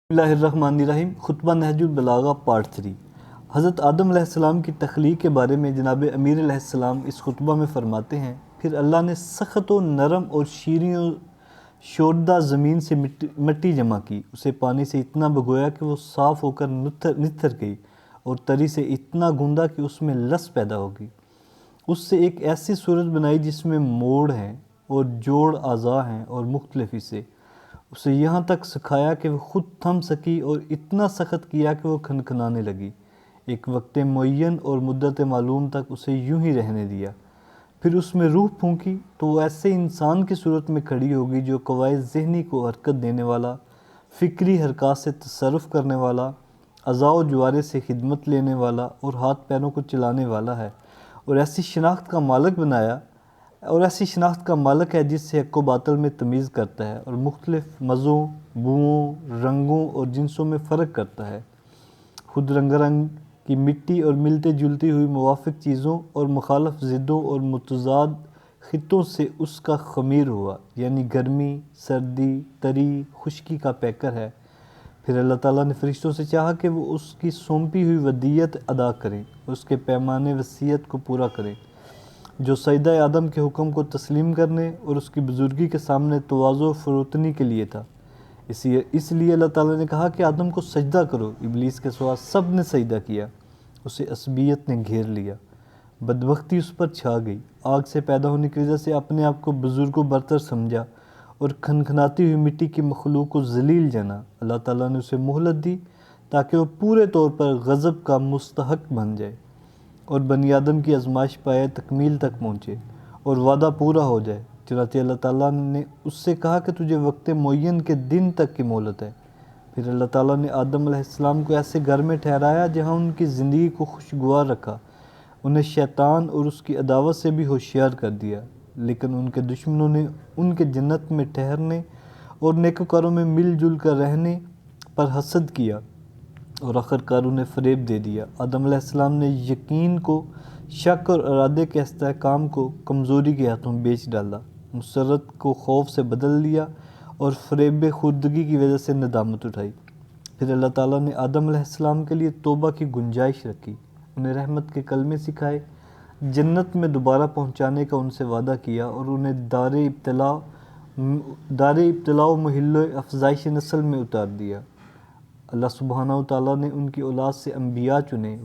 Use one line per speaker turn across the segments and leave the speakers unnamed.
بسم اللہ الرحمن الرحیم۔ خطبہ نہج البلاغہ پارٹ 3۔ حضرت آدم علیہ السلام کی تخلیق کے بارے میں جناب امیر علیہ السلام اس خطبہ میں فرماتے ہیں، پھر اللہ نے سخت و نرم اور شیریں و شوردہ زمین سے مٹی جمع کی، اسے پانی سے اتنا بھگویا کہ وہ صاف ہو کر نتھر گئی، اور تری سے اتنا گوندا کہ اس میں لس پیدا ہوگی۔ اس سے ایک ایسی صورت بنائی جس میں موڑ ہیں اور جوڑ اعضاء ہیں اور مختلف حصے، اسے یہاں تک سکھایا کہ وہ خود تھم سکی اور اتنا سخت کیا کہ وہ کھنکھنانے لگی۔ ایک وقت معین اور مدت معلوم تک اسے یوں ہی رہنے دیا، پھر اس میں روح پھونکی تو وہ ایسے انسان کی صورت میں کھڑی ہوگی جو قواعد ذہنی کو حرکت دینے والا، فکری حرکات سے تصرف کرنے والا، اعضاء و جوارے سے خدمت لینے والا اور ہاتھ پیروں کو چلانے والا ہے، اور ایسی شناخت کا مالک ہے جس سے حق و باطل میں تمیز کرتا ہے اور مختلف مزوں، بوؤں، رنگوں اور جنسوں میں فرق کرتا ہے۔ خود رنگ کی مٹی اور ملتے جلتی ہوئی موافق چیزوں اور مخالف ضدوں اور متضاد خطوں سے اس کا خمیر ہوا، یعنی گرمی، سردی، تری، خشکی کا پیکر ہے۔ پھر اللہ تعالیٰ نے فرشتوں سے چاہا کہ وہ اس کی سونپی ہوئی ودیت ادا کریں اور اس کے پیمانے وصیت کو پورا کریں، جو سیدہ آدم کے حکم کو تسلیم کرنے اور اس کی بزرگی کے سامنے تواضع و فروتنی کے لیے تھا۔ اس لیے اللہ تعالیٰ نے کہا کہ آدم کو سجدہ کرو۔ ابلیس کے سوا سب نے سجدہ کیا، اسے عصبیت نے گھیر لیا، بدبختی اس پر چھا گئی، آگ سے پیدا ہونے کی وجہ سے اپنے آپ کو بزرگ و برتر سمجھا اور کھنکھناتی ہوئی مٹی کی مخلوق کو ذلیل جانا۔ اللہ تعالیٰ نے اسے مہلت دی تاکہ وہ پورے طور پر غضب کا مستحق بن جائے اور بنی آدم کی آزمائش پائے تکمیل تک پہنچے اور وعدہ پورا ہو جائے۔ چنانچہ اللہ تعالیٰ نے اس سے کہا کہ تجھے وقت معین کے دن تک کی مہلت ہے۔ پھر اللہ تعالیٰ نے آدم علیہ السلام کو ایسے گھر میں ٹھہرایا جہاں ان کی زندگی کو خوشگوار رکھا، انہیں شیطان اور اس کی عداوت سے بھی ہوشیار کر دیا، لیکن ان کے دشمنوں نے ان کے جنت میں ٹھہرنے اور نیکوکاروں میں مل جل کر رہنے پر حسد کیا اور آخرکار انہیں فریب دے دیا۔ آدم علیہ السلام نے یقین کو شک اور ارادے کے استحکام کو کمزوری کے ہاتھوں بیچ ڈالا، مسرت کو خوف سے بدل لیا اور فریب خوردگی کی وجہ سے ندامت اٹھائی۔ پھر اللہ تعالیٰ نے آدم علیہ السلام کے لیے توبہ کی گنجائش رکھی، انہیں رحمت کے کلمے سکھائے، جنت میں دوبارہ پہنچانے کا ان سے وعدہ کیا اور انہیں دار ابتلاء و محل افزائش نسل میں اتار دیا۔ اللہ سبحانہ و تعالیٰ نے ان کی اولاد سے انبیاء چنے،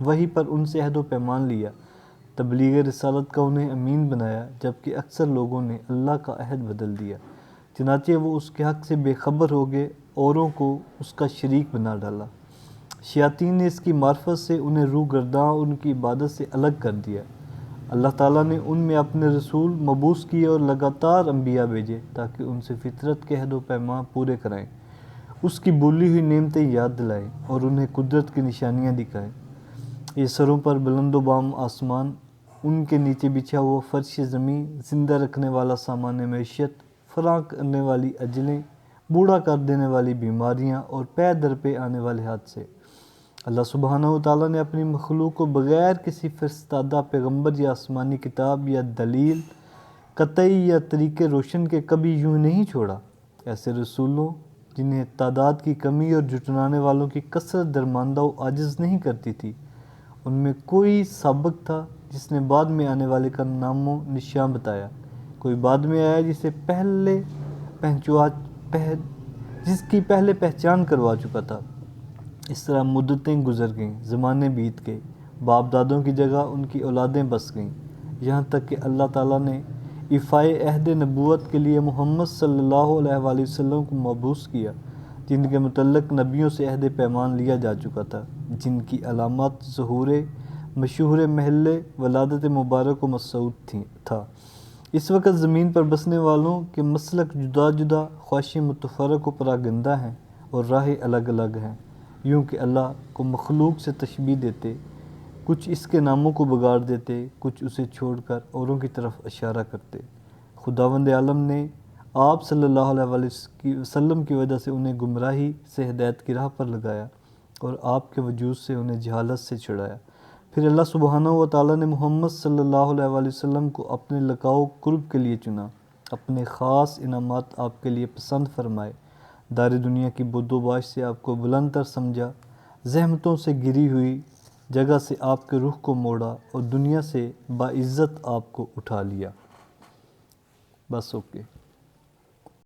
وہی پر ان سے عہد و پیمان لیا، تبلیغ رسالت کا انہیں امین بنایا، جبکہ اکثر لوگوں نے اللہ کا عہد بدل دیا، چنانچہ وہ اس کے حق سے بے خبر ہو گئے، اوروں کو اس کا شریک بنا ڈالا۔ شیاطین نے اس کی معرفت سے انہیں روح گرداں اور ان کی عبادت سے الگ کر دیا۔ اللہ تعالیٰ نے ان میں اپنے رسول مبعوث کیے اور لگاتار انبیاء بھیجے تاکہ ان سے فطرت کے عہد و پیمان پورے کرائیں، اس کی بولی ہوئی نعمتیں یاد دلائیں اور انہیں قدرت کی نشانیاں دکھائیں۔ یہ سروں پر بلند و بام آسمان، ان کے نیچے بچھا ہوا فرش زمین، زندہ رکھنے والا سامان معیشت، فراں کرنے والی اجلیں، بوڑھا کر دینے والی بیماریاں اور پے در پے آنے والے حادثے۔ اللہ سبحانہ و تعالیٰ نے اپنی مخلوق کو بغیر کسی فرستادہ پیغمبر یا آسمانی کتاب یا دلیل قطعی یا طریق روشن کے کبھی یوں نہیں چھوڑا۔ ایسے رسولوں جنہیں تعداد کی کمی اور جھٹلانے والوں کی کثرت درماندہ و عاجز نہیں کرتی تھی، ان میں کوئی سابق تھا جس نے بعد میں آنے والے کا نام و نشان بتایا، کوئی بعد میں آیا جس کی پہلے پہچان کروا چکا تھا۔ اس طرح مدتیں گزر گئیں، زمانے بیت گئے، باپ دادوں کی جگہ ان کی اولادیں بس گئیں، یہاں تک کہ اللہ تعالیٰ نے ایفائے عہد نبوت کے لیے محمد صلی اللہ علیہ وآلہ وسلم کو مبعوث کیا، جن کے متعلق نبیوں سے عہد پیمان لیا جا چکا تھا، جن کی علامات ظہور مشہور محل ولادت مبارک و مسعود تھا۔ اس وقت زمین پر بسنے والوں کے مسلک جدا جدا، خواہشیں متفرق و پراگندہ ہیں اور راہیں الگ الگ ہیں، یوں کہ اللہ کو مخلوق سے تشبیہ دیتے، کچھ اس کے ناموں کو بگاڑ دیتے، کچھ اسے چھوڑ کر اوروں کی طرف اشارہ کرتے۔ خداوند عالم نے آپ صلی اللہ علیہ وآلہ وسلم کی وجہ سے انہیں گمراہی سے ہدایت کی راہ پر لگایا اور آپ کے وجود سے انہیں جہالت سے چھڑایا۔ پھر اللہ سبحانہ و تعالیٰ نے محمد صلی اللہ علیہ وآلہ وسلم کو اپنے لقاء و قرب کے لیے چنا، اپنے خاص انعامات آپ کے لیے پسند فرمائے دار دنیا کی بدوباش سے آپ کو بلند تر سمجھا، زحمتوں سے گری ہوئی جگہ سے آپ کے رخ کو موڑا اور دنیا سے باعزت آپ کو اٹھا لیا. بس اوکے.